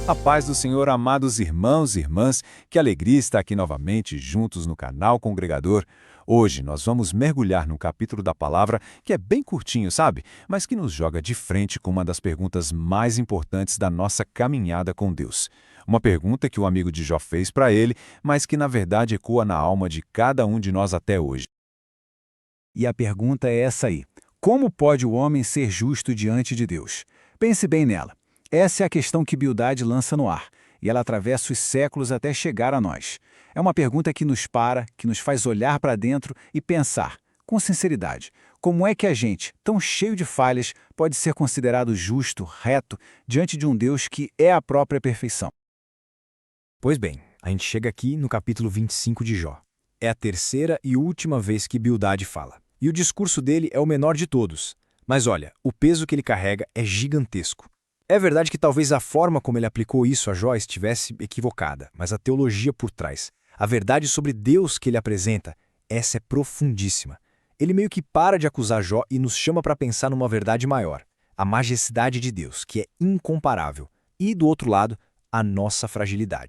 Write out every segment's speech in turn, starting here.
A paz do Senhor, amados irmãos e irmãs, que alegria estar aqui novamente juntos no canal Congregador. Hoje nós vamos mergulhar num capítulo da palavra que é bem curtinho, sabe? Mas que nos joga de frente com uma das perguntas mais importantes da nossa caminhada com Deus. Uma pergunta que o amigo de Jó fez para ele, mas que na verdade ecoa na alma de cada um de nós até hoje. E a pergunta é essa aí: como pode o homem ser justo diante de Deus? Pense bem nela. Essa é a questão que Bildade lança no ar, e ela atravessa os séculos até chegar a nós. É uma pergunta que nos para, que nos faz olhar para dentro e pensar, com sinceridade, como é que a gente, tão cheio de falhas, pode ser considerado justo, reto, diante de um Deus que é a própria perfeição? Pois bem, a gente chega aqui no capítulo 25 de Jó. É a terceira e última vez que Bildade fala. E o discurso dele é o menor de todos. Mas olha, o peso que ele carrega é gigantesco. É verdade que talvez a forma como ele aplicou isso a Jó estivesse equivocada, mas a teologia por trás, a verdade sobre Deus que ele apresenta, essa é profundíssima. Ele meio que para de acusar Jó e nos chama para pensar numa verdade maior, a majestade de Deus, que é incomparável, e, do outro lado, a nossa fragilidade.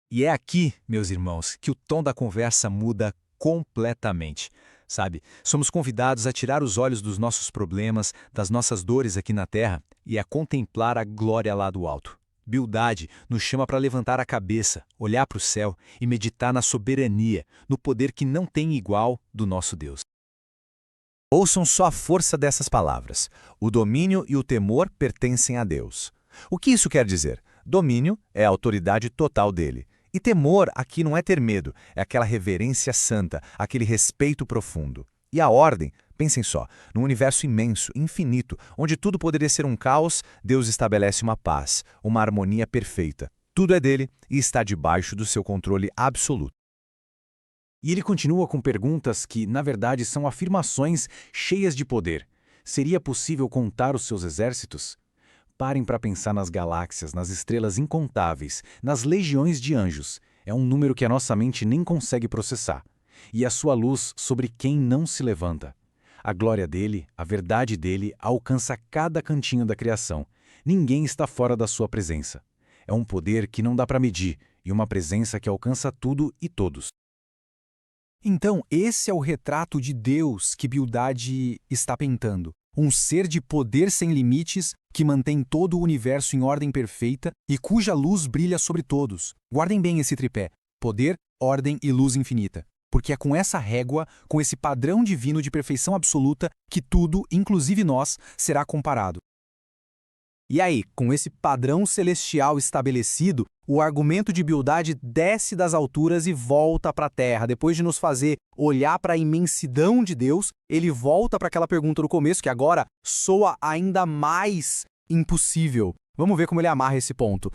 E é aqui, meus irmãos, que o tom da conversa muda completamente. Sabe, somos convidados a tirar os olhos dos nossos problemas, das nossas dores aqui na terra e a contemplar a glória lá do alto. Bildade nos chama para levantar a cabeça, olhar para o céu e meditar na soberania, no poder que não tem igual do nosso Deus. Ouçam só a força dessas palavras. O domínio e o temor pertencem a Deus. O que isso quer dizer? Domínio é a autoridade total dele. E temor aqui não é ter medo, é aquela reverência santa, aquele respeito profundo. E a ordem, pensem só, num universo imenso, infinito, onde tudo poderia ser um caos, Deus estabelece uma paz, uma harmonia perfeita. Tudo é dele e está debaixo do seu controle absoluto. E ele continua com perguntas que, na verdade, são afirmações cheias de poder. Seria possível contar os seus exércitos? Parem para pensar nas galáxias, nas estrelas incontáveis, nas legiões de anjos. É um número que a nossa mente nem consegue processar. E a sua luz sobre quem não se levanta. A glória dele, a verdade dele, alcança cada cantinho da criação. Ninguém está fora da sua presença. É um poder que não dá para medir e uma presença que alcança tudo e todos. Então, esse é o retrato de Deus que Bildade está pintando. Um ser de poder sem limites que mantém todo o universo em ordem perfeita e cuja luz brilha sobre todos. Guardem bem esse tripé: poder, ordem e luz infinita. Porque é com essa régua, com esse padrão divino de perfeição absoluta, que tudo, inclusive nós, será comparado. E aí, com esse padrão celestial estabelecido, o argumento de Bildade desce das alturas e volta para a terra. Depois de nos fazer olhar para a imensidão de Deus, ele volta para aquela pergunta do começo, que agora soa ainda mais impossível. Vamos ver como ele amarra esse ponto.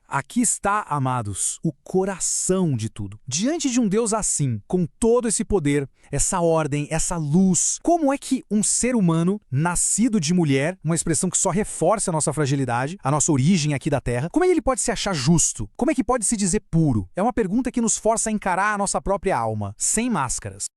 Aqui está, amados, o coração de tudo. Diante de um Deus assim, com todo esse poder, essa ordem, essa luz, como é que um ser humano, nascido de mulher, uma expressão que só reforça a nossa fragilidade, a nossa origem aqui da Terra, como é que ele pode se achar justo? Como é que pode se dizer puro? É uma pergunta que nos força a encarar a nossa própria alma, sem máscaras.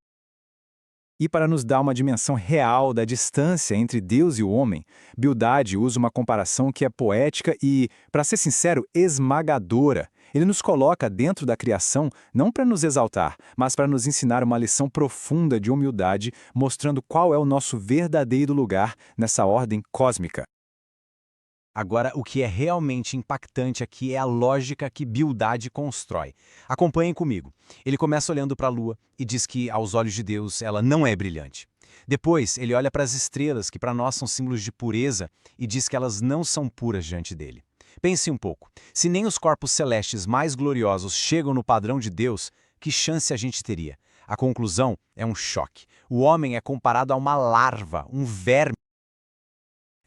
E para nos dar uma dimensão real da distância entre Deus e o homem, Bildade usa uma comparação que é poética e, para ser sincero, esmagadora. Ele nos coloca dentro da criação não para nos exaltar, mas para nos ensinar uma lição profunda de humildade, mostrando qual é o nosso verdadeiro lugar nessa ordem cósmica. Agora, o que é realmente impactante aqui é a lógica que Bildade constrói. Acompanhem comigo. Ele começa olhando para a lua e diz que, aos olhos de Deus, ela não é brilhante. Depois, ele olha para as estrelas, que para nós são símbolos de pureza, e diz que elas não são puras diante dele. Pense um pouco. Se nem os corpos celestes mais gloriosos chegam no padrão de Deus, que chance a gente teria? A conclusão é um choque. O homem é comparado a uma larva, um verme.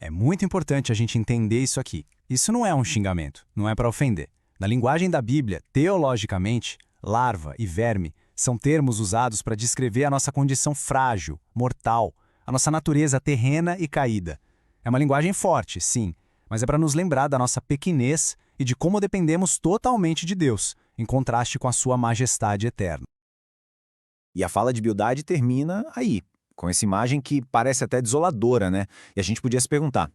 É muito importante a gente entender isso aqui. Isso não é um xingamento, não é para ofender. Na linguagem da Bíblia, teologicamente, larva e verme são termos usados para descrever a nossa condição frágil, mortal, a nossa natureza terrena e caída. É uma linguagem forte, sim, mas é para nos lembrar da nossa pequenez e de como dependemos totalmente de Deus, em contraste com a sua majestade eterna. E a fala de Bildade termina aí, com essa imagem que parece até desoladora, né? E a gente podia se perguntar,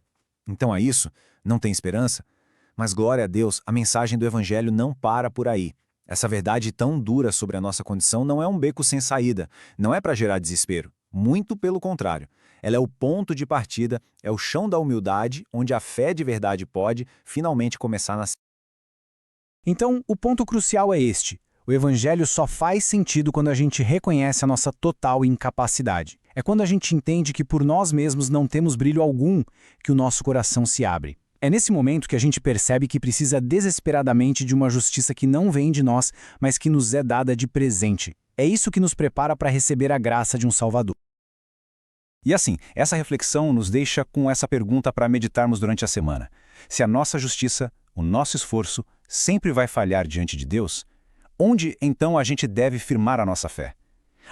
então é isso? Não tem esperança? Mas glória a Deus, a mensagem do Evangelho não para por aí. Essa verdade tão dura sobre a nossa condição não é um beco sem saída, não é para gerar desespero. Muito pelo contrário. Ela é o ponto de partida, é o chão da humildade, onde a fé de verdade pode finalmente começar a nascer. Então, o ponto crucial é este. O Evangelho só faz sentido quando a gente reconhece a nossa total incapacidade. É quando a gente entende que por nós mesmos não temos brilho algum que o nosso coração se abre. É nesse momento que a gente percebe que precisa desesperadamente de uma justiça que não vem de nós, mas que nos é dada de presente. É isso que nos prepara para receber a graça de um Salvador. E assim, essa reflexão nos deixa com essa pergunta para meditarmos durante a semana. Se a nossa justiça, o nosso esforço, sempre vai falhar diante de Deus, onde então a gente deve firmar a nossa fé?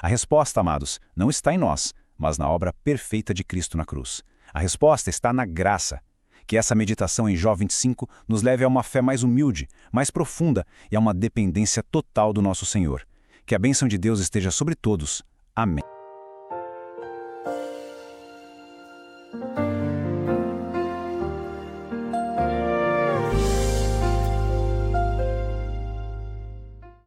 A resposta, amados, não está em nós, mas na obra perfeita de Cristo na cruz. A resposta está na graça. Que essa meditação em Jó 25 nos leve a uma fé mais humilde, mais profunda e a uma dependência total do nosso Senhor. Que a bênção de Deus esteja sobre todos. Amém.